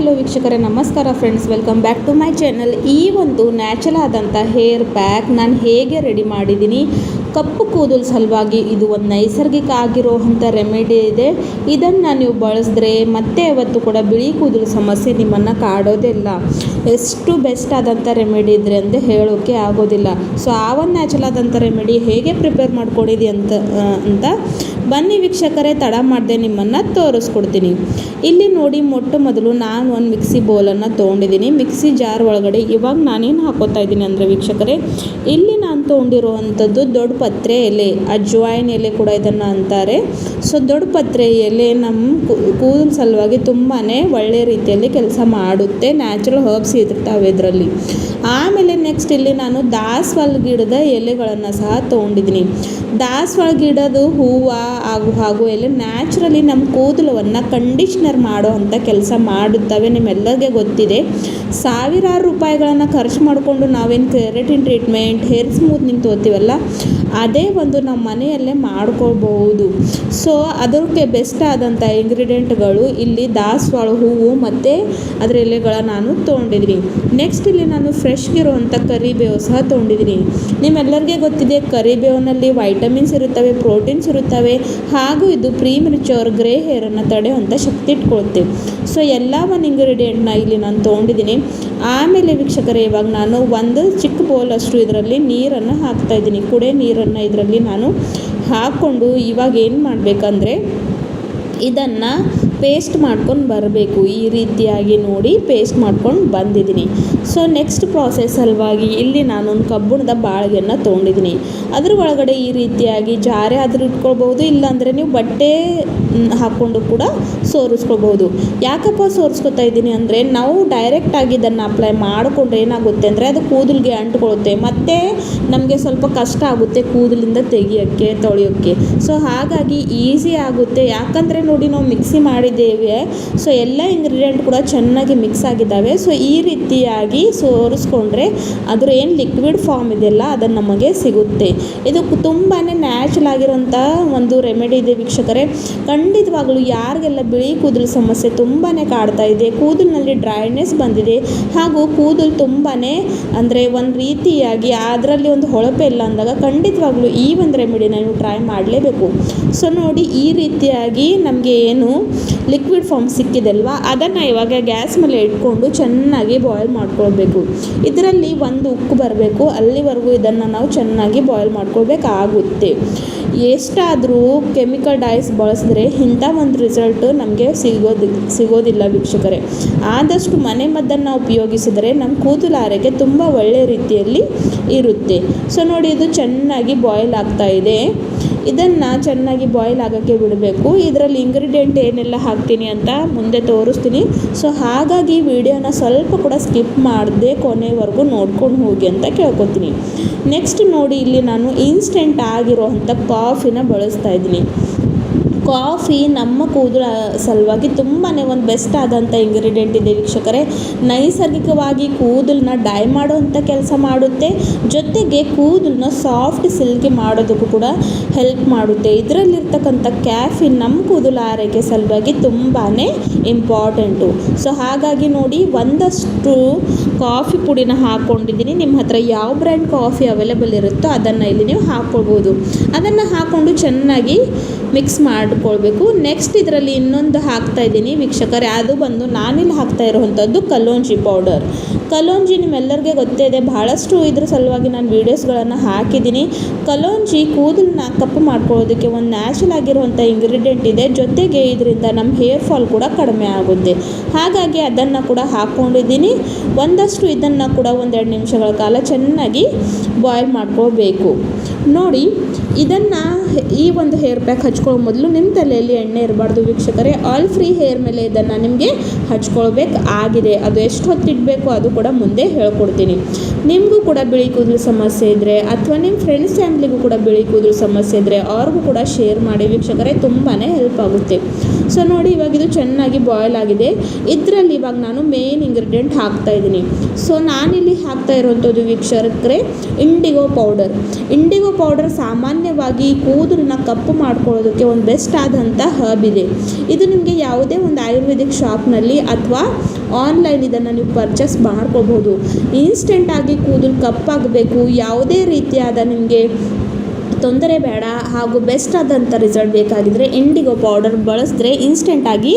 Hello ವೀಕ್ಷಕರೇ, ನಮಸ್ಕಾರ friends, welcome back to my channel. ಈ ಒಂದು ನ್ಯಾಚುರಲ್ ಆದಂಥ ಹೇರ್ ಪ್ಯಾಕ್ ನಾನು ಹೇಗೆ ರೆಡಿ ಮಾಡಿದ್ದೀನಿ, ಕಪ್ಪು ಕೂದಲು ಸಲುವಾಗಿ ಇದು ಒಂದು ನೈಸರ್ಗಿಕ ಆಗಿರೋವಂಥ ರೆಮಿಡಿ ಇದೆ. ಇದನ್ನು ನೀವು ಬಳಸಿದ್ರೆ ಮತ್ತೆ ಯಾವತ್ತೂ ಕೂಡ ಬಿಳಿ ಕೂದಲು ಸಮಸ್ಯೆ ನಿಮ್ಮನ್ನು ಕಾಡೋದಿಲ್ಲ. ಎಷ್ಟು ಬೆಸ್ಟ್ ಆದಂಥ ರೆಮಿಡಿ ಇದ್ರೆ ಅಂತ ಹೇಳೋಕ್ಕೆ ಆಗೋದಿಲ್ಲ. ಸೊ ಆ ಒಂದು ನ್ಯಾಚುರಲ್ ಆದಂಥ ರೆಮಿಡಿ ಹೇಗೆ ಪ್ರಿಪೇರ್ ಮಾಡ್ಕೊಂಡಿದೆ ಅಂತ ಬನ್ನಿ ವೀಕ್ಷಕರೇ, ತಡ ಮಾಡದೆ ನಿಮ್ಮನ್ನು ತೋರಿಸ್ಕೊಡ್ತೀನಿ. ಇಲ್ಲಿ ನೋಡಿ, ಮೊಟ್ಟ ಮೊದಲು ನಾನು ಒಂದು ಮಿಕ್ಸಿ ಬೌಲನ್ನು ತೊಗೊಂಡಿದ್ದೀನಿ. ಮಿಕ್ಸಿ ಜಾರ್ ಒಳಗಡೆ ಇವಾಗ ನಾನೇನು ಹಾಕೋತಾ ಇದ್ದೀನಿ ಅಂದರೆ ವೀಕ್ಷಕರೇ, ಇಲ್ಲಿ ನಾನು ತೊಗೊಂಡಿರುವಂಥದ್ದು ದೊಡ್ಡ ಪತ್ರೆ ಎಲೆ, ಅಜ್ವಾಯಿನ್ ಎಲೆ ಕೂಡ ಇದನ್ನು ಅಂತಾರೆ. ಸೊ ದೊಡ್ಡ ಪತ್ರೆ ಎಲೆ ನಮ್ಮ ಕೂದಲು ಸಲುವಾಗಿ ತುಂಬಾ ಒಳ್ಳೆ ರೀತಿಯಲ್ಲಿ ಕೆಲಸ ಮಾಡುತ್ತೆ. ನ್ಯಾಚುರಲ್ ಹರ್ಬ್ಸ್ ಇರ್ತಾವೆ ಇದರಲ್ಲಿ. ಆಮೇಲೆ ನೆಕ್ಸ್ಟ್ ಇಲ್ಲಿ ನಾನು ದಾಸವಾಳ ಗಿಡದ ಎಲೆಗಳನ್ನು ಸಹ ತೊಗೊಂಡಿದ್ದೀನಿ. ದಾಸವಾಳ ಗಿಡದ ಹೂವು ಹಾಗೂ ಎಲೆ ನ್ಯಾಚುರಲಿ ನಮ್ಮ ಕೂದಲವನ್ನು ಕಂಡೀಷ್ನರ್ ಮಾಡೋ ಅಂಥ ಕೆಲಸ ಮಾಡುತ್ತವೆ. ನಿಮ್ಮೆಲ್ಲರಿಗೆ ಗೊತ್ತಿದೆ. ಸಾವಿರಾರು ರೂಪಾಯಿಗಳನ್ನು ಖರ್ಚು ಮಾಡಿಕೊಂಡು ನಾವೇನು ಕೆರಾಟಿನ್ ಟ್ರೀಟ್ಮೆಂಟ್, ಹೇರ್ ಸ್ಮೂತ್ನಿಂಗ್ ತೊಗೋತೀವಲ್ಲ, ಅದೇ ಒಂದು ನಮ್ಮ ಮನೆಯಲ್ಲೇ ಮಾಡ್ಕೊಳ್ಬಹುದು. ಸೊ ಅದಕ್ಕೆ ಬೆಸ್ಟ್ ಆದಂಥ ಇಂಗ್ರೀಡಿಯೆಂಟ್ಗಳು ಇಲ್ಲಿ ದಾಸವಾಳ ಹೂವು ಮತ್ತು ಅದರ ಎಲೆಗಳ ನಾನು ತೊಗೊಂಡಿದ್ದೀನಿ. ನೆಕ್ಸ್ಟ್ ಇಲ್ಲಿ ನಾನು ಫ್ರೆಶ್ಗಿರುವಂಥ ಕರಿಬೇವು ಸಹ ತೊಗೊಂಡಿದ್ದೀನಿ. ನಿಮ್ಮೆಲ್ಲರಿಗೆ ಗೊತ್ತಿದೆ, ಕರಿಬೇವಿನಲ್ಲಿ ವೈಟಮಿನ್ಸ್ ಇರುತ್ತವೆ, ಪ್ರೋಟೀನ್ಸ್ ಇರುತ್ತವೆ, ಹಾಗೂ ಇದು ಪ್ರೀಮೆಚೂರ್ ಗ್ರೇ ಹೇರನ್ನು ತಡೆಯುವಂಥ ಶಕ್ತಿ ಇಟ್ಕೊಳ್ತೇವೆ. ಸೊ ಎಲ್ಲ ಒಂದು ಇಂಗ್ರೀಡಿಯೆಂಟ್ನ ಇಲ್ಲಿ ನಾನು ತೊಗೊಂಡಿದ್ದೀನಿ. ಆಮೇಲೆ ವೀಕ್ಷಕರೇ, ಇವಾಗ ನಾನು ಒಂದು ಚಿಕ್ಕ ಬೌಲ್ ಅಷ್ಟು ಇದರಲ್ಲಿ ನೀರನ್ನು ಹಾಕ್ತಾಯಿದ್ದೀನಿ. ಕುಡಿಯೋ ನೀರನ್ನು ಇದರಲ್ಲಿ ನಾನು ಹಾಕ್ಕೊಂಡು ಇವಾಗ ಏನು ಮಾಡಬೇಕಂದ್ರೆ ಇದನ್ನು ಪೇಸ್ಟ್ ಮಾಡ್ಕೊಂಡು ಬರಬೇಕು. ಈ ರೀತಿಯಾಗಿ ನೋಡಿ ಪೇಸ್ಟ್ ಮಾಡ್ಕೊಂಡು ಬಂದಿದ್ದೀನಿ. ಸೊ ನೆಕ್ಸ್ಟ್ ಪ್ರಾಸೆಸ್ ಸಲುವಾಗಿ ಇಲ್ಲಿ ನಾನೊಂದು ಕಬ್ಬಿಣದ ಬಾಳಿಗೆಯನ್ನು ತೊಗೊಂಡಿದ್ದೀನಿ. ಅದ್ರ ಒಳಗಡೆ ಈ ರೀತಿಯಾಗಿ ಜಾರೆ ಆದರೂ ಇಟ್ಕೊಳ್ಬೋದು, ಇಲ್ಲಾಂದರೆ ನೀವು ಬಟ್ಟೆ ಹಾಕ್ಕೊಂಡು ಕೂಡ ಸೋರಿಸ್ಕೊಳ್ಬೋದು. ಯಾಕಪ್ಪ ಸೋರಿಸ್ಕೊತಾ ಇದ್ದೀನಿ ಅಂದರೆ, ನಾವು ಡೈರೆಕ್ಟಾಗಿ ಇದನ್ನು ಅಪ್ಲೈ ಮಾಡಿಕೊಂಡ್ರೆ ಏನಾಗುತ್ತೆ ಅಂದರೆ ಅದು ಕೂದಲಿಗೆ ಅಂಟ್ಕೊಳ್ಳುತ್ತೆ, ಮತ್ತು ನಮಗೆ ಸ್ವಲ್ಪ ಕಷ್ಟ ಆಗುತ್ತೆ ಕೂದಲಿಂದ ತೆಗಿಯೋಕ್ಕೆ, ತೊಳೆಯೋಕ್ಕೆ. ಸೊ ಹಾಗಾಗಿ ಈಸಿ ಆಗುತ್ತೆ. ಯಾಕಂದರೆ ನೋಡಿ, ನಾವು ಮಿಕ್ಸಿ ಮಾಡಿದ್ದೇವೆ. ಸೊ ಎಲ್ಲ ಇಂಗ್ರೀಡಿಯೆಂಟ್ ಕೂಡ ಚೆನ್ನಾಗಿ ಮಿಕ್ಸ್ ಆಗಿದ್ದಾವೆ. ಸೊ ಈ ರೀತಿಯಾಗಿ ಸೋರಿಸ್ಕೊಂಡ್ರೆ ಅದರ ಏನು ಲಿಕ್ವಿಡ್ ಫಾರ್ಮ್ ಇದೆಯಲ್ಲ ಅದನ್ನು ನಮಗೆ ಸಿಗುತ್ತೆ. ಇದು ತುಂಬಾ ನ್ಯಾಚುರಲ್ ಆಗಿರೋಂಥ ಒಂದು ರೆಮಿಡಿ ಇದೆ ವೀಕ್ಷಕರೇ. ಖಂಡಿತವಾಗಲೂ ಯಾರಿಗೆಲ್ಲ ಬಿಳಿ ಕೂದಲು ಸಮಸ್ಯೆ ತುಂಬಾ ಕಾಡ್ತಾ ಇದೆ, ಕೂದಲಿನಲ್ಲಿ ಡ್ರೈನೆಸ್ ಬಂದಿದೆ, ಹಾಗೂ ಕೂದಲು ತುಂಬಾ ಅಂದರೆ ಒಂದು ರೀತಿಯಾಗಿ ಅದರಲ್ಲಿ ಒಂದು ಹೊಳಪೆ ಇಲ್ಲ ಅಂದಾಗ ಖಂಡಿತವಾಗ್ಲೂ ಈ ಒಂದು ರೆಮಿಡಿನ ನೀವು ಟ್ರೈ ಮಾಡಲೇಬೇಕು. ಸೊ ನೋಡಿ, ಈ ರೀತಿಯಾಗಿ ನಮಗೆ ಏನು ಲಿಕ್ವಿಡ್ ಫಾರ್ಮ್ ಸಿಕ್ಕಿದಲ್ವಾ, ಅದನ್ನು ಇವಾಗ ಗ್ಯಾಸ್ ಮೇಲೆ ಇಟ್ಕೊಂಡು ಚೆನ್ನಾಗಿ ಬಾಯ್ಲ್ ಮಾಡ್ಕೊಳ್ಬೇಕು. ಇದರಲ್ಲಿ ಒಂದು ಉಕ್ಕು ಬರಬೇಕು, ಅಲ್ಲಿವರೆಗೂ ಇದನ್ನು ನಾವು ಚೆನ್ನಾಗಿ ಬಾಯ್ಲ್ ಮಾಡ್ಕೊಳ್ಬೇಕಾಗುತ್ತೆ. ಎಷ್ಟಾದರೂ ಕೆಮಿಕಲ್ ಡೈಸ್ ಬಳಸಿದ್ರೆ ಇಂಥ ಒಂದು ರಿಸಲ್ಟು ನಮಗೆ ಸಿಗೋದಿಲ್ಲ ವೀಕ್ಷಕರೇ. ಆದಷ್ಟು ಮನೆ ಮದ್ದನ್ನು ಉಪಯೋಗಿಸಿದರೆ ನಮ್ಮ ಕೂದಲು ಆರೈಕೆ ತುಂಬ ಒಳ್ಳೆಯ ರೀತಿಯಲ್ಲಿ ಇರುತ್ತೆ. ಸೊ ನೋಡಿ, ಇದು ಚೆನ್ನಾಗಿ ಬಾಯ್ಲ್ ಆಗ್ತಾ ಇದೆ. ಇದನ್ನು ಚೆನ್ನಾಗಿ ಬಾಯ್ಲ್ ಆಗೋಕ್ಕೆ ಬಿಡಬೇಕು. ಇದರಲ್ಲಿ ಇಂಗ್ರೀಡಿಯೆಂಟ್ ಏನೆಲ್ಲ ಹಾಕ್ತೀನಿ ಅಂತ ಮುಂದೆ ತೋರಿಸ್ತೀನಿ. ಸೊ ಹಾಗಾಗಿ ವಿಡಿಯೋನ ಸ್ವಲ್ಪ ಕೂಡ ಸ್ಕಿಪ್ ಮಾಡದೆ ಕೊನೆವರೆಗೂ ನೋಡ್ಕೊಂಡು ಹೋಗಿ ಅಂತ ಕೇಳ್ಕೊತೀನಿ. ನೆಕ್ಸ್ಟ್ ನೋಡಿ, ಇಲ್ಲಿ ನಾನು ಇನ್ಸ್ಟೆಂಟ್ ಆಗಿರೋವಂಥ ಕಾಫಿನ ಬಳಸ್ತಾ ಇದ್ದೀನಿ. ಕಾಫಿ ನಮ್ಮ ಕೂದಲ ಸಲುವಾಗಿ ತುಂಬಾ ಒಂದು ಬೆಸ್ಟ್ ಆದಂಥ ಇಂಗ್ರೀಡಿಯೆಂಟ್ ಇದೆ ವೀಕ್ಷಕರೇ. ನೈಸರ್ಗಿಕವಾಗಿ ಕೂದಲನ್ನ ಡೈ ಮಾಡೋವಂಥ ಕೆಲಸ ಮಾಡುತ್ತೆ, ಜೊತೆಗೆ ಕೂದಲನ್ನ ಸಾಫ್ಟ್ ಸಿಲ್ಕಿ ಮಾಡೋದಕ್ಕೂ ಕೂಡ ಹೆಲ್ಪ್ ಮಾಡುತ್ತೆ. ಇದರಲ್ಲಿರ್ತಕ್ಕಂಥ ಕ್ಯಾಫಿನ್ ನಮ್ಮ ಕೂದಲ ಆರೈಕೆ ಸಲುವಾಗಿ ತುಂಬಾ ಇಂಪಾರ್ಟೆಂಟು. ಸೊ ಹಾಗಾಗಿ ನೋಡಿ, ಒಂದಷ್ಟು ಕಾಫಿ ಪುಡಿನ ಹಾಕ್ಕೊಂಡಿದ್ದೀನಿ. ನಿಮ್ಮ ಹತ್ರ ಯಾವ ಬ್ರ್ಯಾಂಡ್ ಕಾಫಿ ಅವೈಲೇಬಲ್ ಇರುತ್ತೋ ಅದನ್ನು ಇಲ್ಲಿ ನೀವು ಹಾಕ್ಕೊಳ್ಬೋದು. ಅದನ್ನು ಹಾಕ್ಕೊಂಡು ಚೆನ್ನಾಗಿ ಮಿಕ್ಸ್ ಮಾಡಿಕೊಳ್ಬೇಕು. ನೆಕ್ಸ್ಟ್ ಇದರಲ್ಲಿ ಇನ್ನೊಂದು ಹಾಕ್ತಾ ಇದ್ದೀನಿ ವೀಕ್ಷಕರೇ, ಅದು ಬಂದು ನಾನಿಲ್ಲಿ ಹಾಕ್ತಾ ಇರುವಂಥದ್ದು ಕಲೋಂಜಿ ಪೌಡರ್. ಕಲೋಂಜಿ ನಿಮ್ಮೆಲ್ಲರಿಗೆ ಗೊತ್ತೇ ಇದೆ, ಬಹಳಷ್ಟು ಇದ್ರ ಸಲುವಾಗಿ ನಾನು ವೀಡಿಯೋಸ್ಗಳನ್ನು ಹಾಕಿದ್ದೀನಿ. ಕಲೋಂಜಿ ಕೂದಲನ್ನ ಕಪ್ಪು ಮಾಡ್ಕೊಳ್ಳೋದಕ್ಕೆ ಒಂದು ನ್ಯಾಚುರಲ್ ಆಗಿರುವಂಥ ಇಂಗ್ರೀಡಿಯೆಂಟ್ ಇದೆ, ಜೊತೆಗೆ ಇದರಿಂದ ನಮ್ಮ ಹೇರ್ ಫಾಲ್ ಕೂಡ ಕಡಿಮೆ ಆಗುತ್ತೆ. ಹಾಗಾಗಿ ಅದನ್ನು ಕೂಡ ಹಾಕ್ಕೊಂಡಿದ್ದೀನಿ. ಒಂದಷ್ಟು ಇದನ್ನು ಕೂಡ 1-2 ನಿಮಿಷಗಳ ಕಾಲ ಚೆನ್ನಾಗಿ ಬಾಯ್ಲ್ ಮಾಡ್ಕೋಬೇಕು. ನೋಡಿ, ಇದನ್ನು ಈ ಒಂದು ಹೇರ್ ಪ್ಯಾಕ್ ಹಚ್ಕೊಳ್ಳೋ ಮೊದಲು ನಿಮ್ಮ ತಲೆಯಲ್ಲಿ ಎಣ್ಣೆ ಇರಬಾರ್ದು ವೀಕ್ಷಕರೇ. ಆಯಿಲ್ ಫ್ರೀ ಹೇರ್ ಮೇಲೆ ಇದನ್ನು ನಿಮಗೆ ಹಚ್ಕೊಳ್ಬೇಕು ಆಗಿದೆ. ಅದು ಎಷ್ಟು ಹೊತ್ತಿಡಬೇಕು ಅದು ಕೂಡ ಮುಂದೆ ಹೇಳ್ಕೊಡ್ತೀನಿ. ನಿಮಗೂ ಕೂಡ ಬಿಳಿ ಕೂದಲು ಸಮಸ್ಯೆ ಇದ್ದರೆ, ಅಥವಾ ನಿಮ್ಮ ಫ್ರೆಂಡ್ಸ್ ಫ್ಯಾಮಿಲಿಗೂ ಕೂಡ ಬಿಳಿ ಕೂದಲು ಸಮಸ್ಯೆ ಇದ್ದರೆ ಅವ್ರಿಗೂ ಕೂಡ ಶೇರ್ ಮಾಡಿ ವೀಕ್ಷಕರೇ, ತುಂಬಾ ಹೆಲ್ಪ್ ಆಗುತ್ತೆ. ಸೊ ನೋಡಿ ಇವಾಗ ಇದು ಚೆನ್ನಾಗಿ ಬಾಯ್ಲ್ ಆಗಿದೆ. ಇದರಲ್ಲಿ ಇವಾಗ ನಾನು ಮೇನ್ ಇಂಗ್ರೀಡಿಯೆಂಟ್ ಹಾಕ್ತಾ ಇದ್ದೀನಿ. ಸೊ ನಾನಿಲ್ಲಿ ಹಾಕ್ತಾ ಇರುವಂಥದ್ದು ವೀಕ್ಷಕರೇ ಇಂಡಿಗೋ ಪೌಡರ್ ಸಾಮಾನ್ಯವಾಗಿ ಕೂದಲನ್ನ ಕಪ್ಪು ಮಾಡ್ಕೊಳ್ಳೋದಕ್ಕೆ ಒಂದು ಬೆಸ್ಟ್ ಆದಂಥ ಹರ್ಬ್ ಇದೆ. ಇದು ನಿಮಗೆ ಯಾವುದೇ ಒಂದು ಆಯುರ್ವೇದಿಕ್ ಶಾಪ್ನಲ್ಲಿ ಅಥವಾ ಆನ್ಲೈನ್ ಇದನ್ನು ನೀವು ಪರ್ಚೇಸ್ ಮಾಡ್ಕೋಬಹುದು. ಇನ್ಸ್ಟೆಂಟಾಗಿ ಕೂದಲು ಕಪ್ಪಾಗಬೇಕು, ಯಾವುದೇ ರೀತಿಯಾದ ನಿಮಗೆ ತೊಂದರೆ ಬೇಡ ಹಾಗೂ ಬೆಸ್ಟ್ ಆದಂಥ ರಿಸಲ್ಟ್ ಬೇಕಾಗಿದ್ದರೆ ಇಂಡಿಗೋ ಪೌಡರ್ ಬಳಸಿದ್ರೆ ಇನ್ಸ್ಟೆಂಟಾಗಿ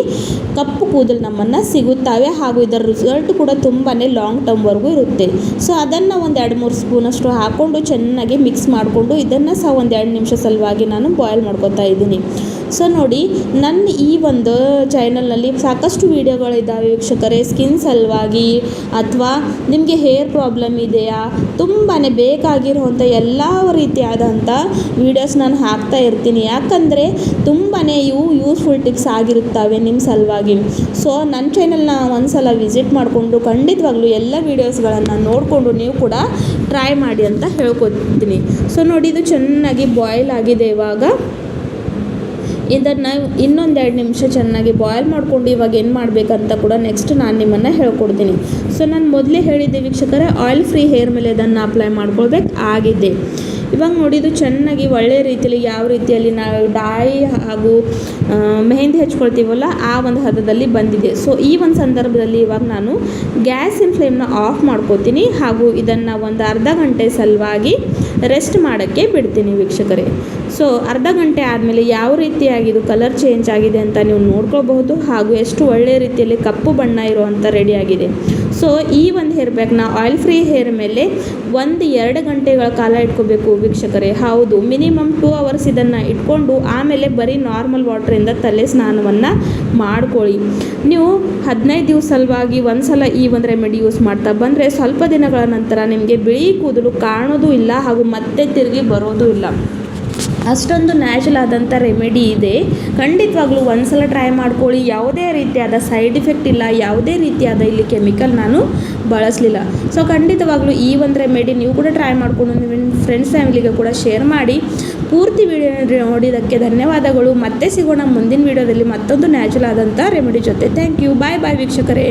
ಕಪ್ಪು ಕೂದಲು ನಮ್ಮನ್ನು ಸಿಗುತ್ತವೆ ಹಾಗೂ ಇದರ ರಿಸಲ್ಟ್ ಕೂಡ ತುಂಬಾ ಲಾಂಗ್ ಟರ್ಮ್ವರೆಗೂ ಇರುತ್ತೆ. ಸೊ ಅದನ್ನು ಒಂದು 2-3 ಸ್ಪೂನಷ್ಟು ಹಾಕ್ಕೊಂಡು ಚೆನ್ನಾಗಿ ಮಿಕ್ಸ್ ಮಾಡಿಕೊಂಡು ಇದನ್ನು ಸಹ ಒಂದು 2 ನಿಮಿಷ ಸಲುವಾಗಿ ನಾನು ಬಾಯ್ಲ್ ಮಾಡ್ಕೊತಾ ಇದ್ದೀನಿ. ಸೊ ನೋಡಿ ನನ್ನ ಈ ಒಂದು ಚಾನಲ್ನಲ್ಲಿ ಸಾಕಷ್ಟು ವೀಡಿಯೋಗಳಿದ್ದಾವೆ ವೀಕ್ಷಕರೇ. ಸ್ಕಿನ್ ಸಲುವಾಗಿ ಅಥವಾ ನಿಮಗೆ ಹೇರ್ ಪ್ರಾಬ್ಲಮ್ ಇದೆಯಾ, ತುಂಬಾ ಬೇಕಾಗಿರುವಂಥ ಎಲ್ಲ ರೀತಿಯಾದಂಥ ವೀಡಿಯೋಸ್ ನಾನು ಹಾಕ್ತಾ ಇರ್ತೀನಿ. ಯಾಕಂದರೆ ತುಂಬಾ ಇವು ಯೂಸ್ಫುಲ್ ಟಿಪ್ಸ್ ಆಗಿರುತ್ತವೆ ನಿಮ್ಮ ಸಲುವಾಗಿ. ಸೊ ನನ್ನ ಚಾನಲ್ನ ಒಂದು ಸಲ ವಿಸಿಟ್ ಮಾಡಿಕೊಂಡು ಖಂಡಿತವಾಗ್ಲೂ ಎಲ್ಲ ವೀಡಿಯೋಸ್ಗಳನ್ನು ನೋಡಿಕೊಂಡು ನೀವು ಕೂಡ ಟ್ರೈ ಮಾಡಿ ಅಂತ ಹೇಳ್ಕೊತೀನಿ. ಸೊ ನೋಡಿ ಇದು ಚೆನ್ನಾಗಿ ಬಾಯ್ಲ್ ಆಗಿದೆ. ಇವಾಗ ಇದನ್ನು ಇನ್ನೊಂದು 2 ನಿಮಿಷ ಚೆನ್ನಾಗಿ ಬಾಯ್ಲ್ ಮಾಡಿಕೊಂಡು ಇವಾಗ ಏನು ಮಾಡಬೇಕಂತ ಕೂಡ ನೆಕ್ಸ್ಟ್ ನಾನು ನಿಮ್ಮನ್ನು ಹೇಳ್ಕೊಡ್ತೀನಿ. ಸೊ ನಾನು ಮೊದಲೇ ಹೇಳಿದ್ದೆ ವೀಕ್ಷಕರೇ, ಆಯಿಲ್ ಫ್ರೀ ಹೇರ್ ಮೇಲೆ ಇದನ್ನು ಅಪ್ಲೈ ಮಾಡ್ಕೊಳ್ಬೇಕು ಆಗಿದೆ. ಇವಾಗ ನೋಡಿ ಇದು ಚೆನ್ನಾಗಿ ಒಳ್ಳೆಯ ರೀತಿಯಲ್ಲಿ ಯಾವ ರೀತಿಯಲ್ಲಿ ನಾವು ಡಾಯಿ ಹಾಗೂ ಮೆಹಂದಿ ಹಚ್ಕೊಳ್ತೀವಲ್ಲ ಆ ಒಂದು ಹದದಲ್ಲಿ ಬಂದಿದೆ. ಸೊ ಈ ಒಂದು ಸಂದರ್ಭದಲ್ಲಿ ಇವಾಗ ನಾನು ಗ್ಯಾಸಿನ ಫ್ಲೇಮ್ನ ಆಫ್ ಮಾಡ್ಕೋತೀನಿ ಹಾಗೂ ಇದನ್ನು ಒಂದು ಅರ್ಧ ಗಂಟೆ ಸಲುವಾಗಿ ರೆಸ್ಟ್ ಮಾಡೋಕ್ಕೆ ಬಿಡ್ತೀನಿ ವೀಕ್ಷಕರೇ. ಸೊ ಅರ್ಧ ಗಂಟೆ ಆದಮೇಲೆ ಯಾವ ರೀತಿಯಾಗಿ ಇದು ಕಲರ್ ಚೇಂಜ್ ಆಗಿದೆ ಅಂತ ನೀವು ನೋಡ್ಕೋಬಹುದು ಹಾಗೂ ಎಷ್ಟು ಒಳ್ಳೆಯ ರೀತಿಯಲ್ಲಿ ಕಪ್ಪು ಬಣ್ಣ ಇರುವಂಥ ರೆಡಿಯಾಗಿದೆ. ಸೊ ಈ ಒಂದು ಹೇರ್ ಪ್ಯಾಕ್ನ ಆಯಿಲ್ ಫ್ರೀ ಹೇರ್ ಮೇಲೆ 1-2 ಗಂಟೆಗಳ ಕಾಲ ಇಟ್ಕೋಬೇಕು ವೀಕ್ಷಕರೇ. ಹೌದು, ಮಿನಿಮಮ್ 2 ಅವರ್ಸ್ ಇದನ್ನು ಇಟ್ಕೊಂಡು ಆಮೇಲೆ ಬರೀ ನಾರ್ಮಲ್ ವಾಟ್ರಿಂದ ತಲೆ ಸ್ನಾನವನ್ನು ಮಾಡ್ಕೊಳ್ಳಿ. ನೀವು 15 ದಿವಸ ಸಲುವಾಗಿ ಒಂದು ಸಲ ಈ ಒಂದು ರೆಮಿಡಿ ಯೂಸ್ ಮಾಡ್ತಾ ಬಂದರೆ ಸ್ವಲ್ಪ ದಿನಗಳ ನಂತರ ನಿಮಗೆ ಬಿಳಿ ಕೂದಲು ಕಾಣೋದು ಇಲ್ಲ ಹಾಗೂ ಮತ್ತೆ ತಿರುಗಿ ಬರೋದು ಇಲ್ಲ. ಅಷ್ಟೊಂದು ನ್ಯಾಚುರಲ್ ಆದಂಥ ರೆಮಿಡಿ ಇದೆ. ಖಂಡಿತವಾಗ್ಲೂ ಒಂದು ಸಲ ಟ್ರೈ ಮಾಡ್ಕೊಳ್ಳಿ. ಯಾವುದೇ ರೀತಿಯಾದ ಸೈಡ್ ಎಫೆಕ್ಟ್ ಇಲ್ಲ, ಯಾವುದೇ ರೀತಿಯಾದ ಇಲ್ಲಿ ಕೆಮಿಕಲ್ ನಾನು ಬಳಸಲಿಲ್ಲ. ಸೊ ಖಂಡಿತವಾಗ್ಲೂ ಈ ಒಂದು ರೆಮಿಡಿ ನೀವು ಕೂಡ ಟ್ರೈ ಮಾಡಿಕೊಂಡು ನಿಮ್ಮ ಫ್ರೆಂಡ್ಸ್ ಫ್ಯಾಮಿಲಿಗೆ ಕೂಡ ಶೇರ್ ಮಾಡಿ. ಪೂರ್ತಿ ವಿಡಿಯೋ ನೋಡಿದ್ದಕ್ಕೆ ಧನ್ಯವಾದಗಳು. ಮತ್ತೆ ಸಿಗೋಣ ಮುಂದಿನ ವಿಡಿಯೋದಲ್ಲಿ ಮತ್ತೊಂದು ನ್ಯಾಚುರಲ್ ಆದಂಥ ರೆಮಿಡಿ ಜೊತೆ. Thank you. ಬಾಯ್ ವೀಕ್ಷಕರೇ.